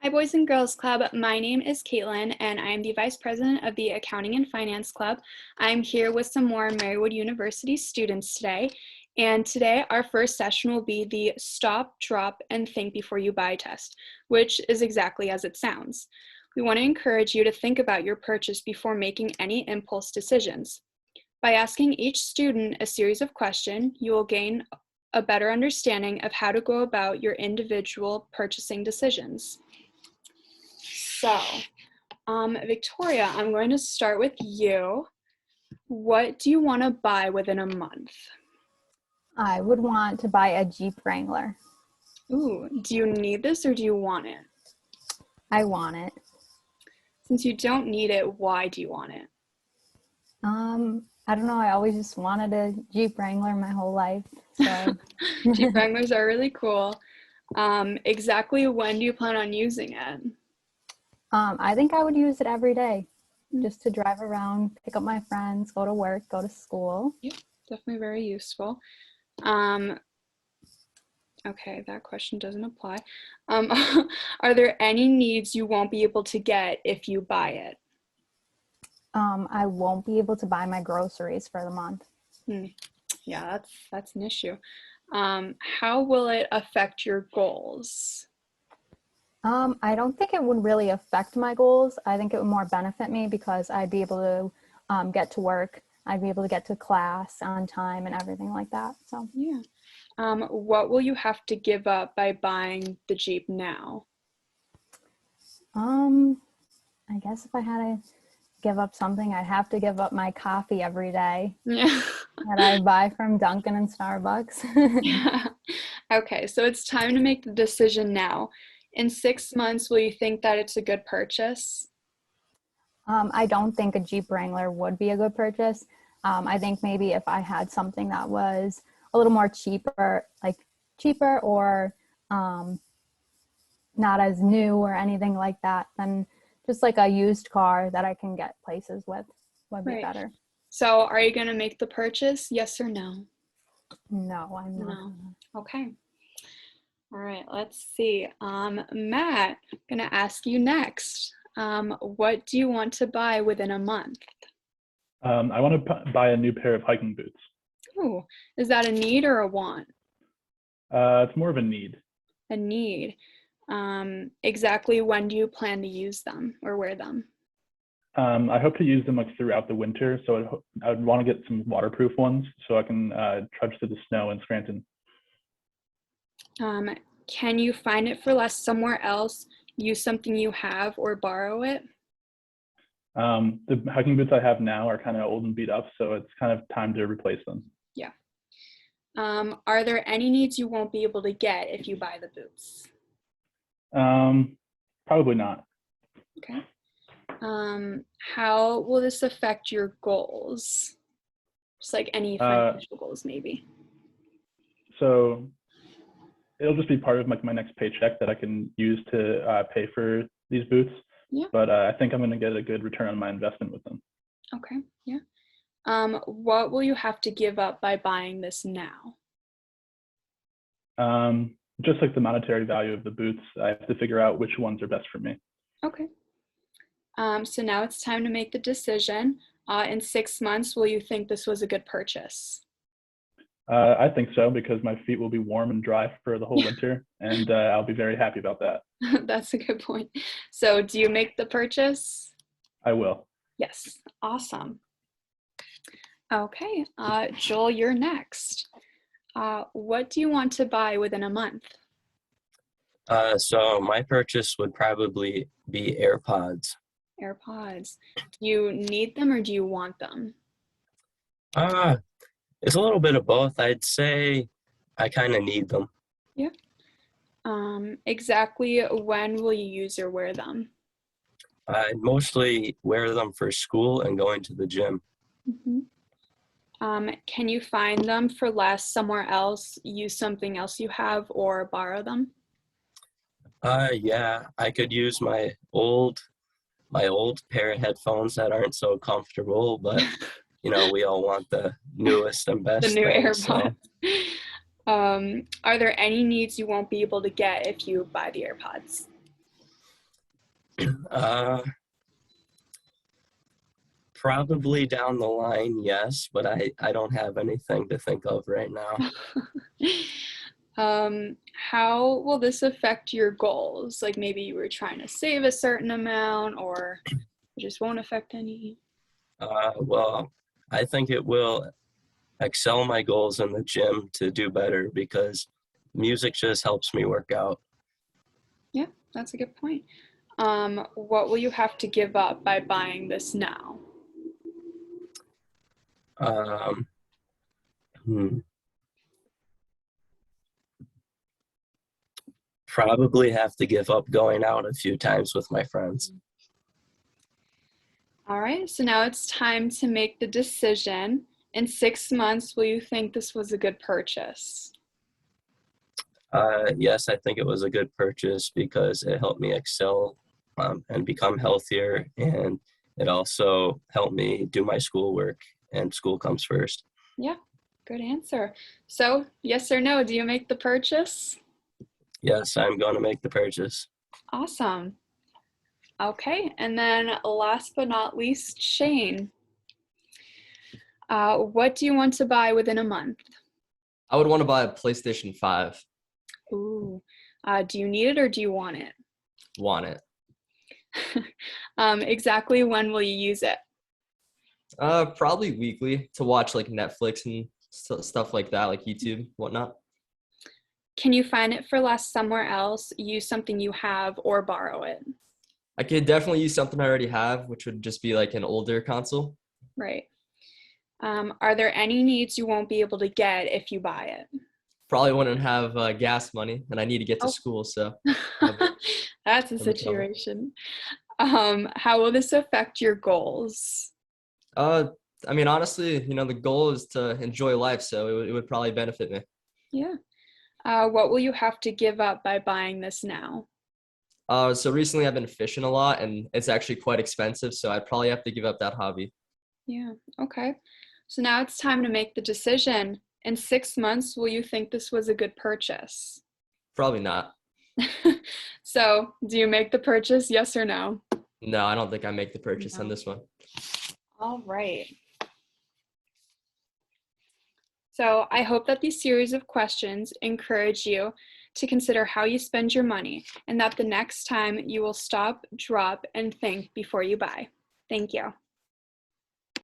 Hi, Boys and Girls Club. My name is Caitlin, and I'm the Vice President of the Accounting and Finance Club. I'm here with some more Marywood University students today, and today our first session will be the Stop, Drop, and Think Before You Buy test, which is exactly as it sounds. We want to encourage you to think about your purchase before making any impulse decisions. By asking each student a series of questions, you will gain a better understanding of how to go about your individual purchasing decisions. So, Victoria, I'm going to start with you. What do you want to buy within a month? I would want to buy a Jeep Wrangler. Ooh, do you need this or do you want it? I want it. Since you don't need it, why do you want it? I don't know. I always just wanted a Jeep Wrangler my whole life. So Jeep Wranglers are really cool. Exactly when do you plan on using it? I think I would use it every day just to drive around, pick up my friends, go to work, go to school. Yeah, definitely very useful. Okay, that question doesn't apply. Are there any needs you won't be able to get if you buy it? I won't be able to buy my groceries for the month. Yeah, that's an issue. How will it affect your goals? I don't think it would really affect my goals. I think it would more benefit me because I'd be able to get to work. I'd be able to get to class on time and everything like that. So Yeah. What will you have to give up by buying the Jeep now? I guess if I had to give up something, I'd have to give up my coffee every day Yeah. that I buy from Dunkin' and Starbucks. Yeah. Okay, so it's time to make the decision now. In 6 months, will you think that it's a good purchase? I don't think a Jeep Wrangler would be a good purchase. I think maybe if I had something that was a little more cheaper, like cheaper or not as new or anything like that, then just like a used car that I can get places with would be Right. better. So are you going to make the purchase? Yes or no? No, I'm not. No. Okay. All right, let's see. Matt, I'm gonna ask you next. What do you want to buy within a month? I want to buy a new pair of hiking boots. Ooh, is that a need or a want? It's more of a need. A need. Exactly when do you plan to use them or wear them? I hope to use them like throughout the winter, so I'd want to get some waterproof ones so I can trudge through the snow in Scranton. Can you find it for less somewhere else, use something you have, or borrow it? The hiking boots I have now are kind of old and beat up, so it's kind of time to replace them. Yeah. Are there any needs you won't be able to get if you buy the boots? Probably not. Okay. How will this affect your goals? Just like any financial goals, maybe. So it'll just be part of like my next paycheck that I can use to pay for these boots. Yeah. But I think I'm going to get a good return on my investment with them. Okay. Yeah. What will you have to give up by buying this now? Just like the monetary value of the boots, I have to figure out which ones are best for me. Okay. So now it's time to make the decision. In 6 months, will you think this was a good purchase? I think so because my feet will be warm and dry for the whole winter, and I'll be very happy about that. That's a good point. So do you make the purchase? I will. Yes. Awesome. Okay. Joel, you're next. What do you want to buy within a month? So my purchase would probably be AirPods. AirPods. Do you need them or do you want them? It's a little bit of both. I'd say I kind of need them. Yeah. Exactly when will you use or wear them? I'd mostly wear them for school and going to the gym. Mm-hmm. Can you find them for less somewhere else, use something else you have, or borrow them? Yeah, I could use my old pair of headphones that aren't so comfortable, but we all want the newest and best The new things. AirPods. Are there any needs you won't be able to get if you buy the AirPods? Uh, Probably down the line, yes, but I don't have anything to think of right now. How will this affect your goals? Like maybe you were trying to save a certain amount or it just won't affect any. Well, I think it will excel my goals in the gym to do better because music just helps me work out. Yeah, that's a good point. What will you have to give up by buying this now? Um, hmm, Probably have to give up going out a few times with my friends. All right, so now it's time to make the decision. In 6 months, will you think this was a good purchase? Yes, I think it was a good purchase because it helped me excel and become healthier, and it also helped me do my schoolwork, and school comes first. Yeah, good answer. So, yes or no, do you make the purchase? Yes, I'm going to make the purchase. Awesome. Okay, and then last but not least, Shane. What do you want to buy within a month? I would want to buy a PlayStation 5. Ooh, do you need it or do you want it? Want it. Exactly when will you use it? Probably weekly to watch like Netflix and stuff like that, like YouTube, whatnot. Can you find it for less somewhere else, use something you have, or borrow it? I could definitely use something I already have, which would just be like an older console. Right. Are there any needs you won't be able to get if you buy it? Probably wouldn't have gas money, and I need to get to Oh. school, so That's a I'm in trouble. situation. How will this affect your goals? Uh, I mean, honestly, the goal is to enjoy life, so it would probably benefit me. Yeah. What will you have to give up by buying this now? So recently I've been fishing a lot, and it's actually quite expensive, so I'd probably have to give up that hobby. Yeah, okay. So now it's time to make the decision. In 6 months, will you think this was a good purchase? Probably not. So, do you make the purchase, yes or no? No, I don't think I make the purchase on No. this one. All right. So, I hope that these series of questions encourage you to consider how you spend your money and that the next time you will stop, drop, and think before you buy. Thank you.